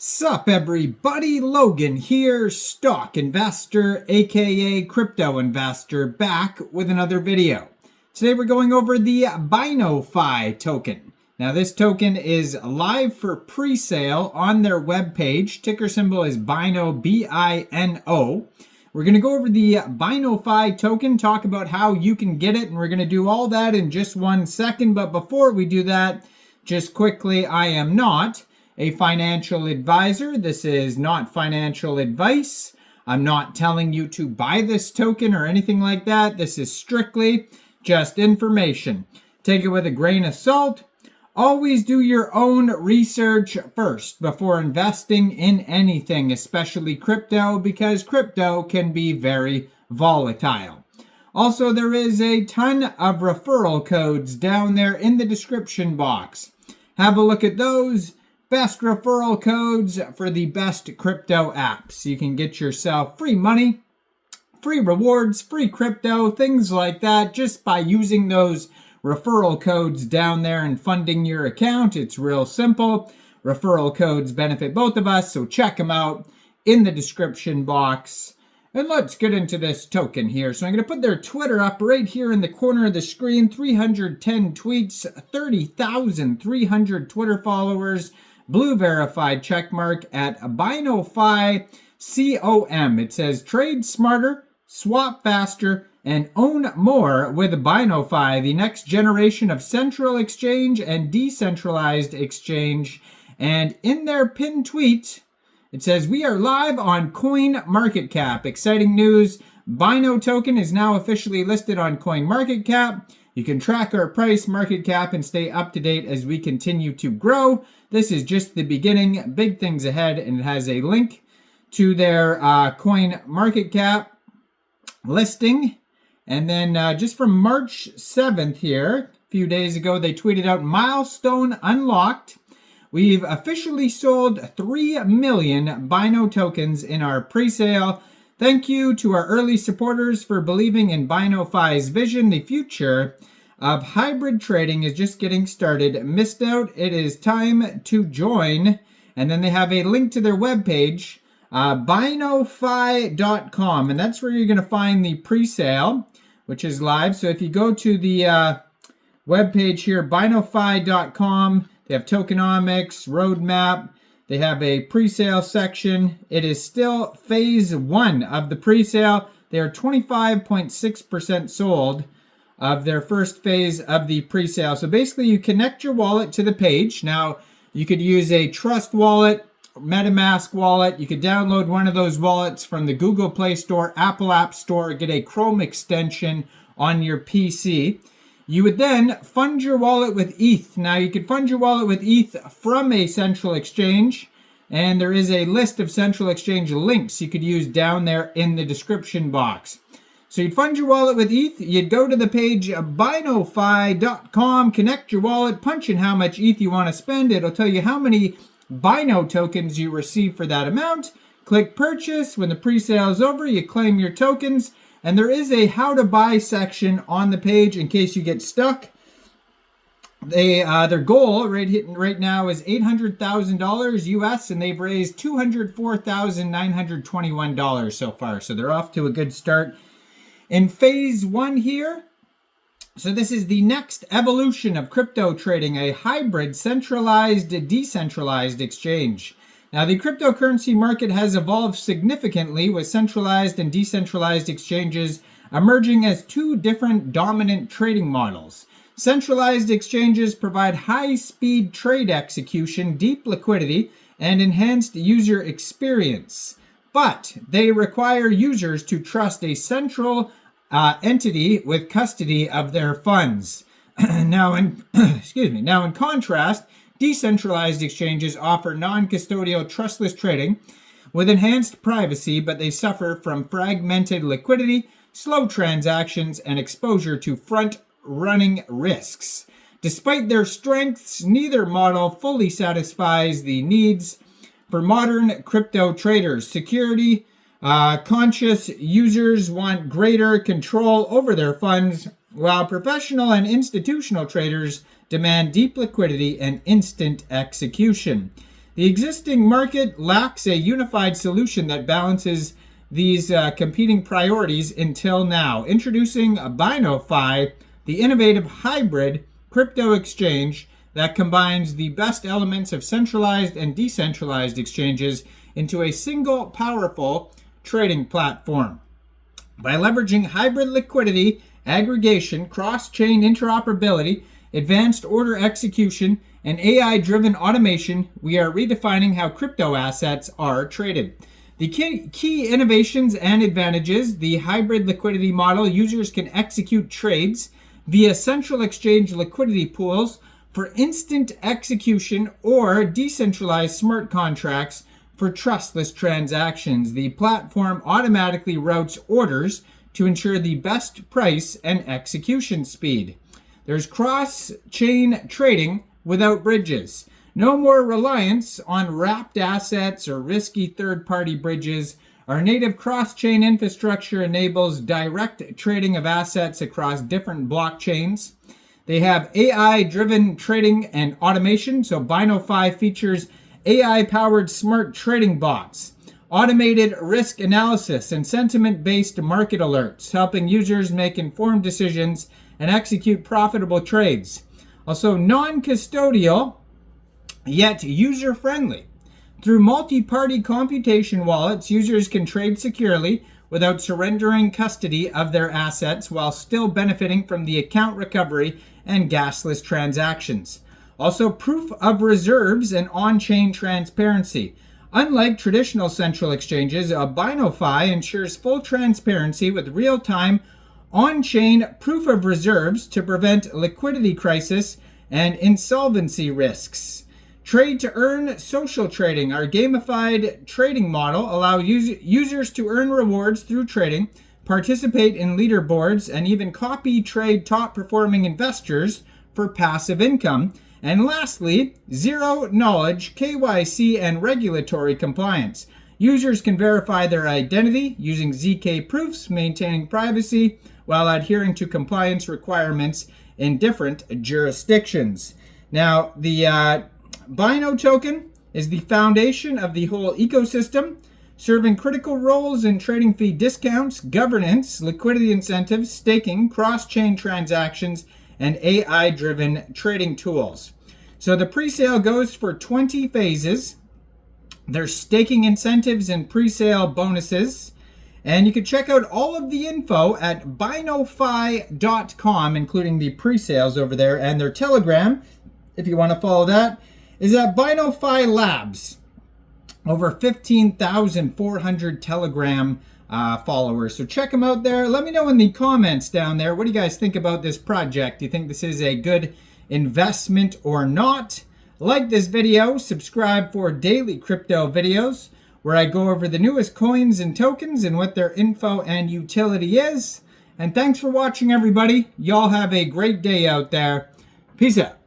Sup everybody, Logan here, stock investor aka crypto investor, back with another video. Today we're going over the BinoFi token. Now this token is live for pre-sale on their webpage. Ticker symbol is BINO, B-I-N-O. We're going to go over the BinoFi token, talk about how you can get it, and we're going to do all that in just 1 second. But before we do that, just quickly, I am not a financial advisor. This is not financial advice. I'm not telling you to buy this token or anything like that. This is strictly just information. Take it with a grain of salt. Always do your own research first before investing in anything, especially crypto, because crypto can be very volatile. Also, there is a ton of referral codes down there in the description box. Have a look at those. Best referral codes for the best crypto apps. You can get yourself free money, free rewards, free crypto, things like that, just by using those referral codes down there and funding your account. It's real simple. Referral codes benefit both of us, so check them out in the description box. And let's get into this token here. So I'm going to put their Twitter up right here in the corner of the screen. 310 tweets, 30,300 Twitter followers. Blue verified check mark at BinoFi COM. It says trade smarter, swap faster, and own more with BinoFi, the next generation of central exchange and decentralized exchange. And in their pinned tweet, it says, we are live on CoinMarketCap. Exciting news. Bino token is now officially listed on CoinMarketCap. You can track our price, market cap, and stay up to date as we continue to grow. This is just the beginning. Big things ahead, and it has a link to their CoinMarketCap listing. And then just from March 7th here, a few days ago, they tweeted out, milestone unlocked. We've officially sold 3 million Bino tokens in our pre-sale. Thank you to our early supporters for believing in BinoFi's vision. The future of hybrid trading is just getting started. Missed out? It is time to join. And then they have a link to their webpage, BinoFi.com. And that's where you're going to find the pre-sale, which is live. So if you go to the webpage here, BinoFi.com, they have tokenomics, roadmap. They have a pre-sale section. It is still phase 1 of the pre-sale. They are 25.6% sold of their first phase of the pre-sale. So basically you connect your wallet to the page. Now you could use a Trust wallet, MetaMask wallet. You could download one of those wallets from the Google Play Store, Apple App Store, get a Chrome extension on your PC. You would then fund your wallet with ETH. Now, you could fund your wallet with ETH from a central exchange, and there is a list of central exchange links you could use down there in the description box. So you'd fund your wallet with ETH, you'd go to the page BinoFi.com, connect your wallet, punch in how much ETH you want to spend. It'll tell you how many Bino tokens you receive for that amount. Click purchase. When the pre-sale is over, you claim your tokens. And there is a how to buy section on the page in case you get stuck. Their goal right now is $800,000 US, and they've raised $204,921 so far. So they're off to a good start in phase 1 here. So this is the next evolution of crypto trading, a hybrid centralized, decentralized exchange. Now, the cryptocurrency market has evolved significantly with centralized and decentralized exchanges emerging as 2 different dominant trading models. Centralized exchanges provide high-speed trade execution, deep liquidity, and enhanced user experience. But they require users to trust a central entity with custody of their funds. Now, in contrast, decentralized exchanges offer non-custodial trustless trading with enhanced privacy, but they suffer from fragmented liquidity, slow transactions, and exposure to front-running risks. Despite their strengths, neither model fully satisfies the needs for modern crypto traders. Security conscious users want greater control over their funds, while professional and institutional traders demand deep liquidity and instant execution. The existing market lacks a unified solution that balances these competing priorities until now. Introducing BinoFi, the innovative hybrid crypto exchange that combines the best elements of centralized and decentralized exchanges into a single powerful trading platform. By leveraging hybrid liquidity, aggregation, cross-chain interoperability, advanced order execution, and AI-driven automation, we are redefining how crypto assets are traded. The key innovations and advantages: the hybrid liquidity model. Users can execute trades via central exchange liquidity pools for instant execution or decentralized smart contracts for trustless transactions. The platform automatically routes orders to ensure the best price and execution speed. There's cross-chain trading without bridges. No more reliance on wrapped assets or risky third-party bridges. Our native cross-chain infrastructure enables direct trading of assets across different blockchains. They have AI-driven trading and automation, so BinoFi features AI-powered smart trading bots, automated risk analysis, and sentiment-based market alerts, helping users make informed decisions and execute profitable trades. Also, non-custodial, yet user-friendly. Through multi-party computation wallets, users can trade securely without surrendering custody of their assets while still benefiting from the account recovery and gasless transactions. Also, proof of reserves and on-chain transparency. Unlike traditional central exchanges, BinoFi ensures full transparency with real-time on-chain proof of reserves to prevent liquidity crisis and insolvency risks. Trade to earn social trading. Our gamified trading model allows users to earn rewards through trading, participate in leaderboards, and even copy trade top performing investors for passive income. And lastly, zero knowledge, KYC, and regulatory compliance. Users can verify their identity using ZK proofs, maintaining privacy while adhering to compliance requirements in different jurisdictions. Now, the BINO token is the foundation of the whole ecosystem, serving critical roles in trading fee discounts, governance, liquidity incentives, staking, cross-chain transactions, and AI-driven trading tools. So the pre-sale goes for 20 phases. There's staking incentives and pre-sale bonuses. And you can check out all of the info at binofi.com, including the pre-sales over there, and their Telegram, if you want to follow that, is at BinoFi Labs. Over 15,400 Telegram followers. So check them out there. Let me know in the comments down there, what do you guys think about this project? Do you think this is a good investment or not? Like this video, subscribe for daily crypto videos where I go over the newest coins and tokens and what their info and utility is. And thanks for watching, everybody. Y'all have a great day out there. Peace out.